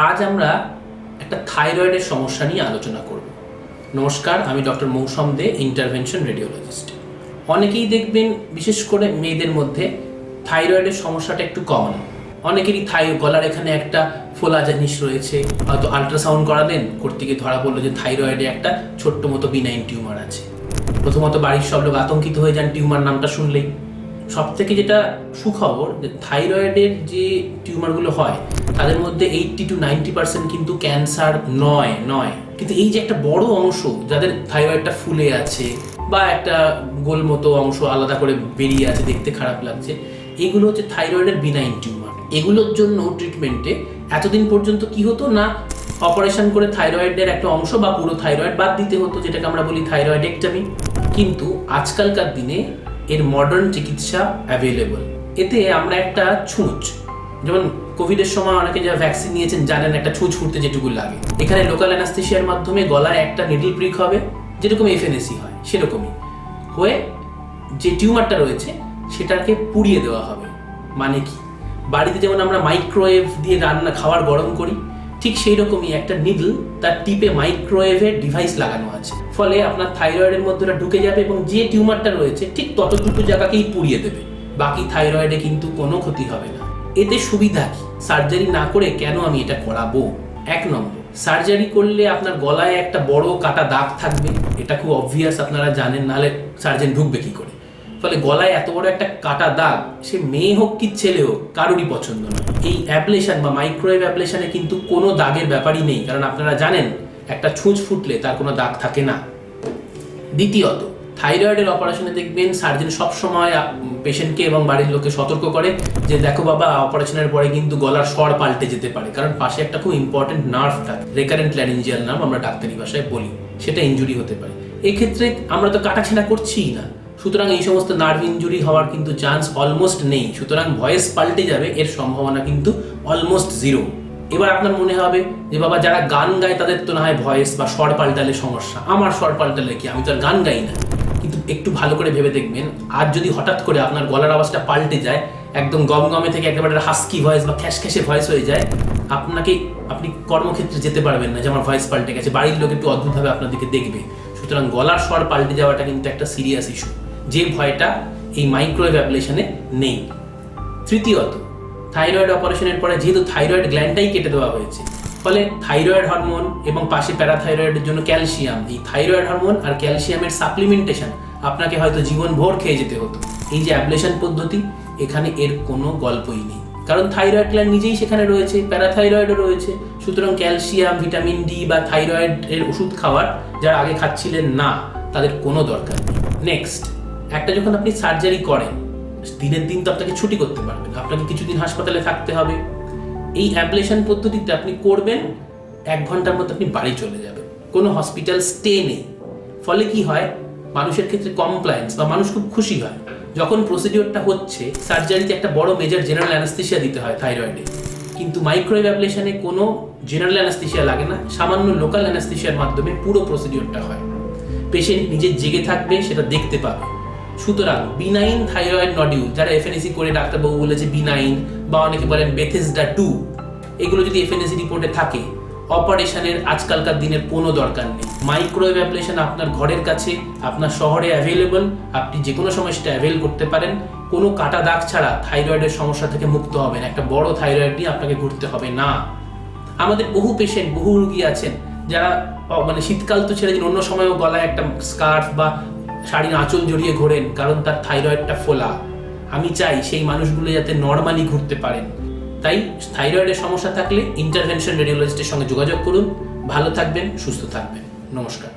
আজ আমরা একটা থাইরয়েডের সমস্যা নিয়ে আলোচনা করব। নমস্কার, আমি ডক্টর মৌসম দে, ইন্টারভেনশন রেডিওলজিস্ট। অনেকেই দেখবেন বিশেষ করে মেয়েদের মধ্যে থাইরয়েডের সমস্যাটা একটু কমন। অনেকেরই গলার এখানে একটা ফোলা জিনিস রয়েছে, হয়তো আল্ট্রাসাউন্ড করালেন, করতে গিয়ে ধরা পড়লো যে থাইরয়েডে একটা ছোট্ট মতো বিনাইন টিউমার আছে। প্রথমত বাড়ির সব লোক আতঙ্কিত হয়ে যান টিউমার নামটা শুনলেই। সব থেকে যেটা সুখবর, যে থাইরয়েডের যে টিউমারগুলো হয় তাদের মধ্যে 80 to 90% কিন্তু ক্যান্সার নয়। কিন্তু এই যে একটা বড় অংশ যাদের থাইরয়েডটা ফুলে আছে বা একটা গোল মতো অংশ আলাদা করে বেরিয়ে আছে, দেখতে খারাপ লাগছে, এগুলো হচ্ছে থাইরয়েডের বিনাইন টিউমার। এগুলোর জন্য ট্রিটমেন্টে এতদিন পর্যন্ত কি হতো না, অপারেশন করে থাইরয়েডের একটা অংশ বা পুরো থাইরয়েড বাদ দিতে হতো, যেটাকে আমরা বলি থাইরয়েডেক্টমি। কিন্তু আজকালকার দিনে এর মডার্ন চিকিৎসা অ্যাভেলেবল। এতে আমরা একটা ছুঁচ, যেমন কোভিডের সময় অনেকে যারা ভ্যাকসিন নিয়েছেন জানেন একটা ছুঁচ ফুটতে যেটুকু লাগে, এখানে লোকাল অ্যানাস্থেসিয়ার মাধ্যমে গলায় একটা নিডল প্রিক হবে, যেরকম এফএনএসি হয় সেরকমই হয়ে যে টিউমারটা রয়েছে সেটাকে পুড়িয়ে দেওয়া হবে। মানে কি, বাড়িতে যেমন আমরা মাইক্রোওয়েভ দিয়ে খাবার গরম করি, ঠিক সেই রকমই একটা নিডল তার টিপে মাইক্রোওয়েভের ডিভাইস লাগানো আছে। ফলে আপনার থাইরয়েডের মধ্যে ঢুকে যাবে এবং যে টিউমারটা রয়েছে ঠিক ততটুকু জায়গাকেই পুড়িয়ে দেবে, বাকি থাইরয়েডে কিন্তু কোনো ক্ষতি হবে না। এতে সুবিধা কি? সার্জারি না করে কেন আমি এটা করাবো? 1 নম্বর, সার্জারি করলে আপনার গলায় একটা বড় কাটা দাগ থাকবে, এটা খুব অবভিয়াস, আপনারা জানেন, নাহলে সার্জন ঢুকবে কি করে। ফলে গলায় এত বড় একটা কাটা দাগ, সে মেয়ে হোক কি ছেলে হোক, কারোরই পছন্দ নয়। এই অ্যাবলেশন বা মাইক্রোওয়েভ অ্যাবলেশনে কিন্তু কোনো দাগের ব্যাপারই নেই, কারণ আপনারা জানেন একটা ছুঁচ ফুটলে তার কোনো দাগ থাকে না। দ্বিতীয়ত, থাইরয়েডের অপারেশনে দেখবেন সার্জন সবসময় পেশেন্টকে এবং বাড়ির লোককে সতর্ক করে যে দেখো বাবা, অপারেশনের পরে কিন্তু গলার স্বর পাল্টে যেতে পারে, কারণ পাশে একটা খুব ইম্পর্টেন্ট নার্ভ থাকে, রেকারেন্ট ল্যারিঞ্জিয়াল নার্ভ আমরা ডাক্তারি ভাষায় বলি, সেটা ইনজুরি হতে পারে। এক্ষেত্রে আমরা তো কাটাছেঁড়া করছিই না, সুতরাং এই সমস্ত নার্ভ ইনজুরি হওয়ার কিন্তু চান্স অলমোস্ট নেই। সুতরাং ভয়েস পাল্টে যাবে এর সম্ভাবনা কিন্তু অলমোস্ট 0। এবার আপনার মনে হবে যে বাবা, যারা গান গায় তাদের তো না হয় ভয়েস বা স্বর পাল্টালে সমস্যা, আমার স্বর পাল্টালে কি, আমি তো আর গান গাই না। কিন্তু একটু ভালো করে ভেবে দেখবেন, আর যদি হঠাৎ করে আপনার গলার আওয়াজটা পাল্টে যায়, একদম গমগমে থেকে একেবারে হাস্কি ভয়েস বা খ্যাসখ্যাসে ভয়েস হয়ে যায়, আপনি কর্মক্ষেত্রে যেতে পারবেন না যে আমার ভয়েস পাল্টে গেছে, বাড়ির লোক একটু অদ্ভুতভাবে আপনার দিকে দেখবে। সুতরাং গলার স্বর পাল্টে যাওয়াটা কিন্তু একটা সিরিয়াস ইস্যু, যে ভয়টা এই মাইক্রোওয়েভ অ্যাবলেশনে নেই। তৃতীয়ত, থাইরয়েড অপারেশনের পরে যেহেতু থাইরয়েড গ্ল্যান্ডটাই কেটে দেওয়া হয়েছে, ফলে থাইরয়েড হরমোন এবং পাশে প্যারাথাইরয়েডের জন্য ক্যালসিয়াম, এই থাইরয়েড হরমোন আর ক্যালসিয়ামের সাপ্লিমেন্টেশন আপনাকে হয়তো জীবনভর খেয়ে যেতে হতো। এই যে অ্যাবলেশন পদ্ধতি, এখানে এর কোনো গল্পই নেই, কারণ থাইরয়েড গ্ল্যান্ড নিজেই সেখানে রয়েছে, প্যারাথাইরয়েডও রয়েছে। সুতরাং ক্যালসিয়াম, ভিটামিন ডি বা থাইরয়েডের ওষুধ খাওয়ার যারা আগে খাচ্ছিলেন না, তাদের কোনো দরকার নেই। নেক্সট, একটা যখন আপনি সার্জারি করেন, দিনের দিন তো আপনাকে ছুটি করতে পারবেন, আপনাকে কিছুদিন হাসপাতালে থাকতে হবে। এই অ্যাবলেশন পদ্ধতিতে আপনি করবেন, 1 ঘন্টার মধ্যে আপনি বাড়ি চলে যাবেন, কোনো হসপিটাল স্টে নেই। ফলে কি হয়, মানুষের ক্ষেত্রে কমপ্লায়েন্স বা মানুষ খুব খুশি হয়। যখন প্রসিডিওরটা হচ্ছে, সার্জারিতে একটা বড় মেজর জেনারেল অ্যানাস্থেসিয়া দিতে হয় থাইরয়েডে, কিন্তু মাইক্রোওয়েভ অ্যাবলেশনে কোনো জেনারেল অ্যানাস্থেসিয়া লাগে না, সামান্য লোকাল অ্যানাস্থেসিয়ার মাধ্যমে পুরো প্রসিডিওরটা হয়। পেশেন্ট নিজে জেগে থাকবে, সেটা দেখতে পাবে। সুতরাং বিনাইন থাইরয়েড নডিউল, যারা এফএনএসি করে ডাক্তারবাবু বলেছে বিনাইন বা অনেকে বলেন বেথেসডা 2, এগুলো যদি এফএনএসি রিপোর্টে থাকে, অপারেশনের আজকালকার দিনের কোনো দরকার নেই। মাইক্রোওয়েভ অ্যাবলেশন আপনার ঘরের কাছে, আপনার শহরে অ্যাভেলেবল, আপনি যে কোনো সময় সেটা অ্যাভেল করতে পারেন। কোনো কাটা দাগ ছাড়া থাইরয়েডের সমস্যা থেকে মুক্ত হবেন, একটা বড় থাইরয়েড নিয়ে আপনাকে ঘুরতে হবে না। আমাদের বহু পেশেন্ট, বহু রোগী আছেন যারা মানে শীতকাল তো ছেড়ে দিন, অন্য সময়ও গলায় একটা স্কার্ফ বা শাড়ির আঁচল জড়িয়ে ঘোরেন, কারণ তার থাইরয়েডটা ফোলা। আমি চাই সেই মানুষগুলো যাতে নর্মালি ঘুরতে পারেন। তাই থাইরয়েডের সমস্যা থাকলে ইন্টারভেনশন রেডিওলজিস্টের সঙ্গে যোগাযোগ করুন। ভালো থাকবেন, সুস্থ থাকবেন। নমস্কার।